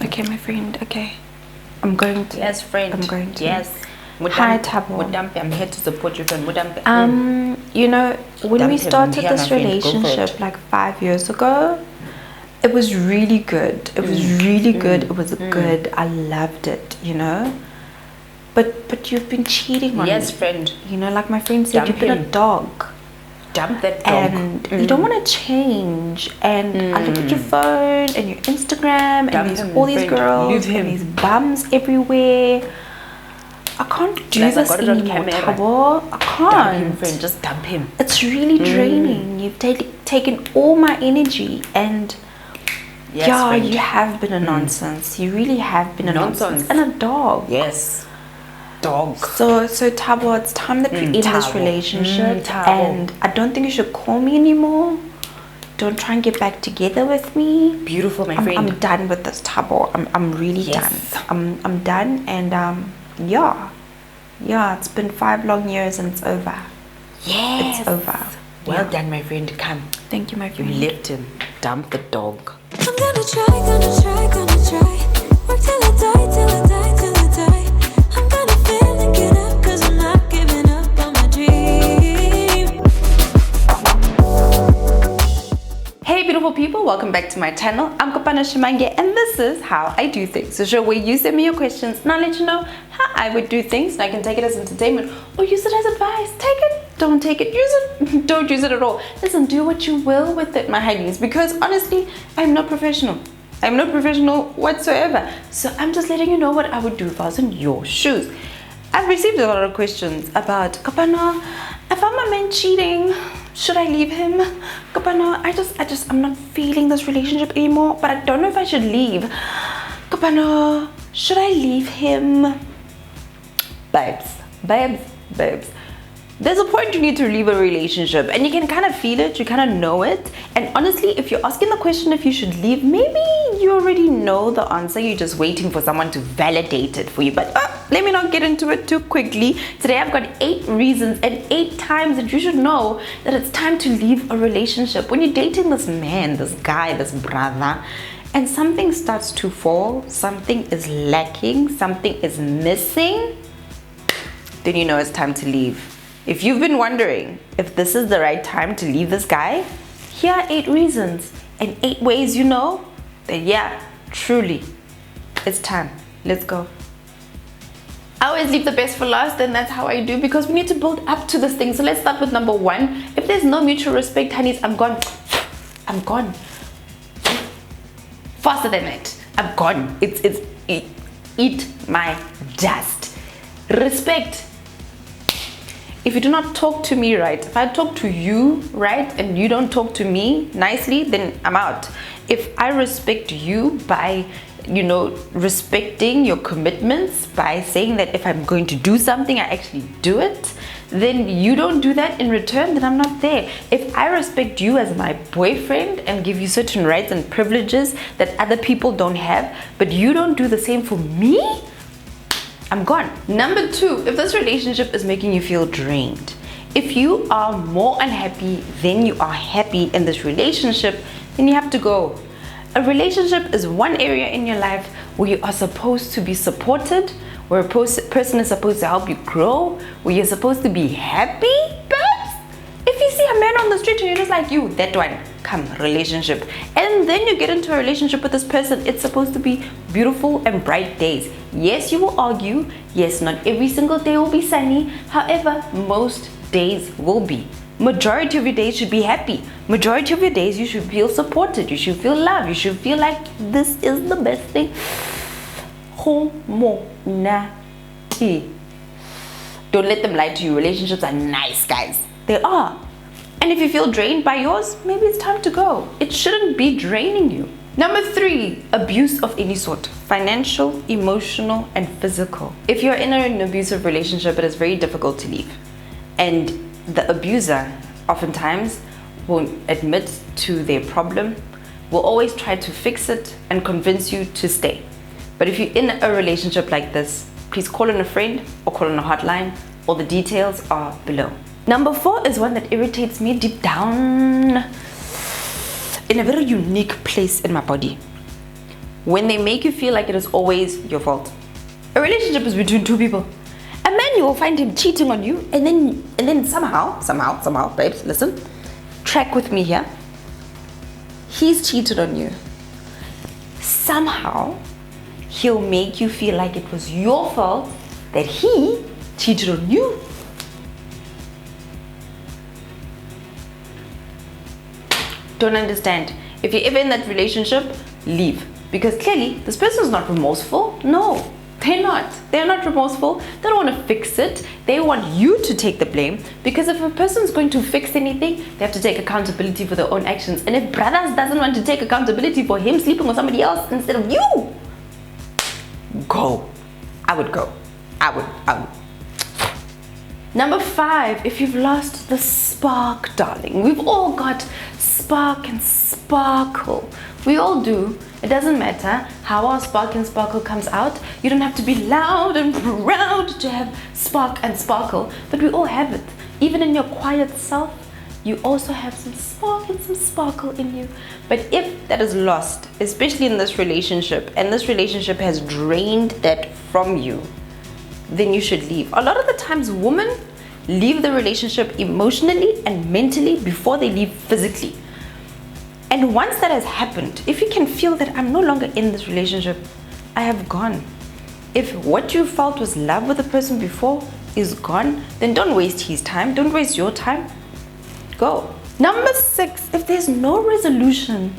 Okay, my friend. Okay, I'm going to. Yes, friend. I'm going to. Yes. Hi, Thabo. Mudampe, I'm here to support you, friend. Mudampe. You know, when we Dump him. started Here, my this friend. Go for relationship it. like 5 years ago, it was really good. It was really good. It was good. I loved it, you know. But you've been cheating on Yes, me. friend. You know, like my friend said, Dump you've been a him. dog. Dump that dog. And you don't want to change. And I look at your phone and your Instagram and Dump there's him, all these friend. girls Leave him. and these bums everywhere. I can't do Like, I this got it on anymore, camera. Thabo. I Dump him, can't. friend. Just dump him. It's really draining. You've taken all my energy and Yes, yeah, friend. you have been a nonsense. You really have been a nonsense. Nonsense. And a dog. Yes. Dog. So Thabo, it's time that we end this Thabo. relationship. Thabo. And I don't think you should call me anymore. Don't try and get back together with me. Beautiful, my I'm friend. done with this, Thabo. I'm really Yes. done. I'm done, and yeah, it's been 5 long years and it's over. Yes. It's over. Well Yeah. done, my friend. Come. Thank you, my You friend. left him. Dump the dog. I'm gonna try, gonna try, gonna try. Work till I die, till I die, till I die. I'm gonna fail and get up, cause I'm not giving up on my dream. Hey beautiful people, welcome back to my channel. I'm Kopana Shimange and this is how I do things. So show where you send me your questions and I'll let you know how I would do things, and I can take it as entertainment or use it as advice. Take it, don't take it, use it, don't use it at all. Listen, do what you will with it, my honeys, because honestly, I'm not professional. I'm not professional whatsoever. So I'm just letting you know what I would do if I was in your shoes. I've received a lot of questions about, Kopana, if I'm a man cheating, should I leave him? Kopana, I'm not feeling this relationship anymore, but I don't know if I should leave. Kopana, should I leave him? Babes. There's a point you need to leave a relationship and you can kind of feel it, you kind of know it. And honestly, if you're asking the question if you should leave, maybe you already know the answer. You're just waiting for someone to validate it for you. But let me not get into it too quickly. Today I've got 8 reasons and 8 times that you should know that it's time to leave a relationship. When you're dating this man, this guy, this brother, and something starts to fall, something is lacking, something is missing, then you know it's time to leave. If you've been wondering if this is the right time to leave this guy, here are 8 reasons and 8 ways you know that yeah, truly, it's time. Let's go. I always leave the best for last, and that's how I do, because we need to build up to this thing. So let's start with number 1. If there's no mutual respect, honeys, I'm gone. I'm gone. Faster than that. I'm gone. Eat my dust. Respect. If you do not talk to me right, if I talk to you right and you don't talk to me nicely, then I'm out. If I respect you by, respecting your commitments, by saying that if I'm going to do something, I actually do it, then you don't do that in return, then I'm not there. If I respect you as my boyfriend and give you certain rights and privileges that other people don't have, but you don't do the same for me, I'm gone. Number 2, if this relationship is making you feel drained, if you are more unhappy than you are happy in this relationship, then you have to go. A relationship is one area in your life where you are supposed to be supported, where a person is supposed to help you grow, where you're supposed to be happy, babes. If you see a man on the street and you're just like, you, that one, come, relationship. And then you get into a relationship with this person, it's supposed to be beautiful and bright days. Yes, you will argue. Yes, not every single day will be sunny. However, most days will be. Majority of your days should be happy. Majority of your days you should feel supported. You should feel loved. You should feel like this is the best thing. Don't let them lie to you. Relationships are nice, guys. They are. And if you feel drained by yours, maybe it's time to go. It shouldn't be draining you. Number 3, abuse of any sort. Financial, emotional, and physical. If you're in an abusive relationship, it is very difficult to leave. And the abuser oftentimes won't admit to their problem, will always try to fix it and convince you to stay. But if you're in a relationship like this, please call in a friend or call in a hotline. All the details are below. Number 4 is one that irritates me deep down in a very unique place in my body. when they make you feel like it is always your fault. A relationship is between two people. A man, you will find him cheating on you, and then somehow, babes, listen, track with me here. He's cheated on you. Somehow, he'll make you feel like it was your fault that he cheated on you. Don't understand. If you're ever in that relationship, leave. Because clearly, this person's not remorseful. No, they're not. They're not remorseful. They don't want to fix it. They want you to take the blame. Because if a person's going to fix anything, they have to take accountability for their own actions. And if brothers doesn't want to take accountability for him sleeping with somebody else instead of you, go. I would go. I would. Number 5, if you've lost the spark, darling. We've all got spark and sparkle. We all do. It doesn't matter how our spark and sparkle comes out. You don't have to be loud and proud to have spark and sparkle, but we all have it. Even in your quiet self, you also have some spark and some sparkle in you. But if that is lost, especially in this relationship, and this relationship has drained that from you, then you should leave. A lot of the times women leave the relationship emotionally and mentally before they leave physically. And once that has happened, if you can feel that I'm no longer in this relationship, I have gone. If what you felt was love with the person before is gone, then don't waste his time, don't waste your time. Go. Number 6, if there's no resolution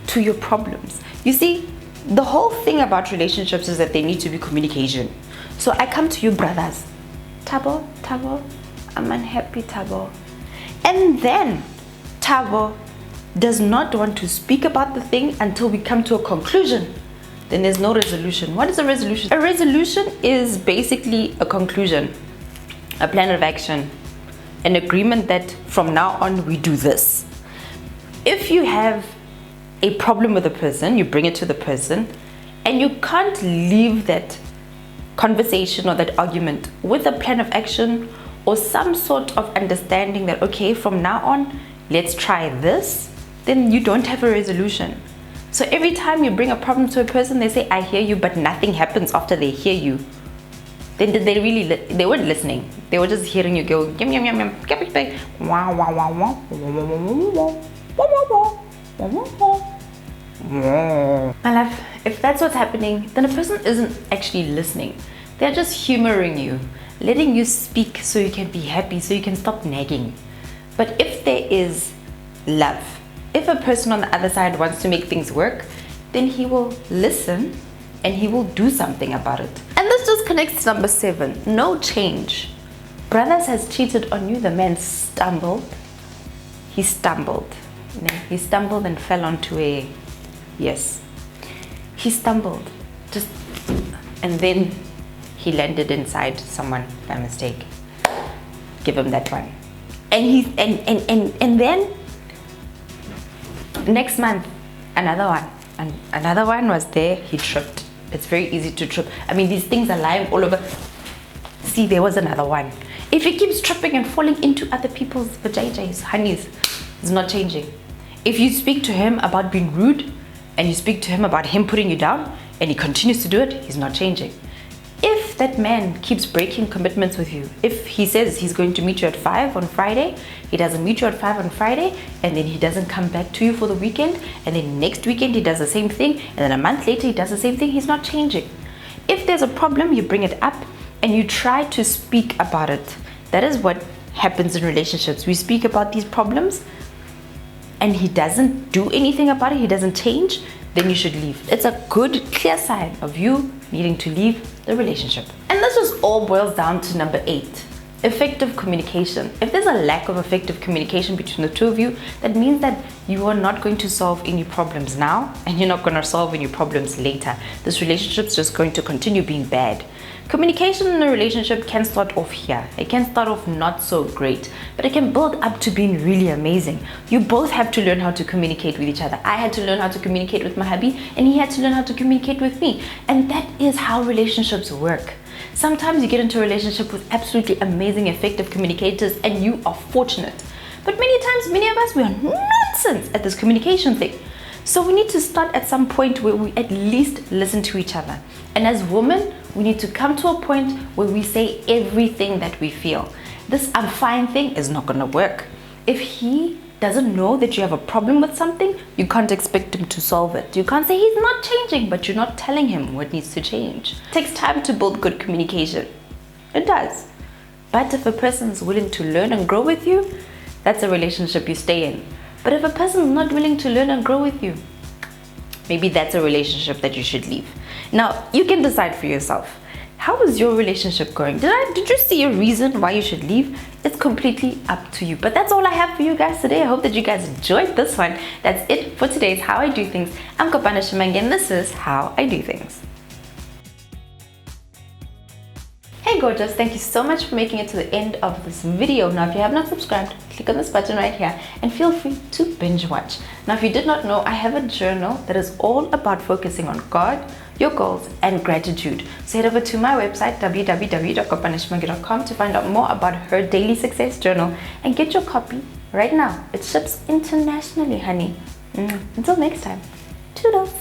to your problems. You see, the whole thing about relationships is that they need to be communication. So I come to you, brothers. Tabo, I'm unhappy, Tabo. And then Tabo does not want to speak about the thing until we come to a conclusion. Then there's no resolution. What is a resolution? A resolution is basically a conclusion, a plan of action, an agreement that from now on we do this. If you have a problem with a person, you bring it to the person, and you can't leave that conversation or that argument with a plan of action or some sort of understanding that, okay, from now on, let's try this, then you don't have a resolution. So every time you bring a problem to a person, they say, I hear you, but nothing happens after they hear you. Then did they really, they weren't listening. They were just hearing you go, yum, yum, yum, yum, wow, wow, wow, wow, my love, if that's what's happening, then a person isn't actually listening. They're just humoring you, letting you speak so you can be happy, so you can stop nagging. But if there is love, if a person on the other side wants to make things work, then he will listen and he will do something about it. And this just connects to number 7, no change. Brothers has cheated on you, the man stumbled. He stumbled and fell onto a, yes, he stumbled, and then he landed inside someone by mistake. Give him that one. And then next month, another one. And another one was there, he tripped. It's very easy to trip. I mean, these things are lying all over. See, there was another one. If he keeps tripping and falling into other people's vajayjays, honeys, it's not changing. If you speak to him about being rude, and you speak to him about him putting you down, and he continues to do it, he's not changing. If that man keeps breaking commitments with you, if he says he's going to meet you at 5 on Friday, he doesn't meet you at 5 on Friday, and then he doesn't come back to you for the weekend, and then next weekend he does the same thing, and then a month later he does the same thing, he's not changing. If there's a problem, you bring it up and you try to speak about it. That is what happens in relationships. We speak about these problems and he doesn't do anything about it, he doesn't change, then you should leave. It's a good, clear sign of you needing to leave the relationship. And this just all boils down to number 8, effective communication. If there's a lack of effective communication between the two of you, that means that you are not going to solve any problems now, and you're not going to solve any problems later. This relationship's just going to continue being bad. Communication in a relationship can start off here. It can start off not so great, but it can build up to being really amazing. You both have to learn how to communicate with each other. I had to learn how to communicate with my hubby, and he had to learn how to communicate with me. And that is how relationships work. Sometimes you get into a relationship with absolutely amazing, effective communicators, and you are fortunate. But many times, many of us, we are nonsense at this communication thing. So we need to start at some point where we at least listen to each other. And as women, we need to come to a point where we say everything that we feel. This I'm fine thing is not gonna work. If he doesn't know that you have a problem with something, you can't expect him to solve it. You can't say he's not changing, but you're not telling him what needs to change. It takes time to build good communication. It does. But if a person is willing to learn and grow with you, that's a relationship you stay in. But if a person is not willing to learn and grow with you, maybe that's a relationship that you should leave. Now, you can decide for yourself. How is your relationship going? Did you see a reason why you should leave? It's completely up to you. But that's all I have for you guys today. I hope that you guys enjoyed this one. That's it for today's How I Do Things. I'm Kopana Shimangi and this is How I Do Things. Hey gorgeous, thank you so much for making it to the end of this video. Now if you have not subscribed, click on this button right here and feel free to binge watch. Now if you did not know, I have a journal that is all about focusing on God, your goals and gratitude. So head over to my website www.kopanashimangi.com to find out more about her daily success journal and get your copy right now. It ships internationally, honey. Until next time, toodles.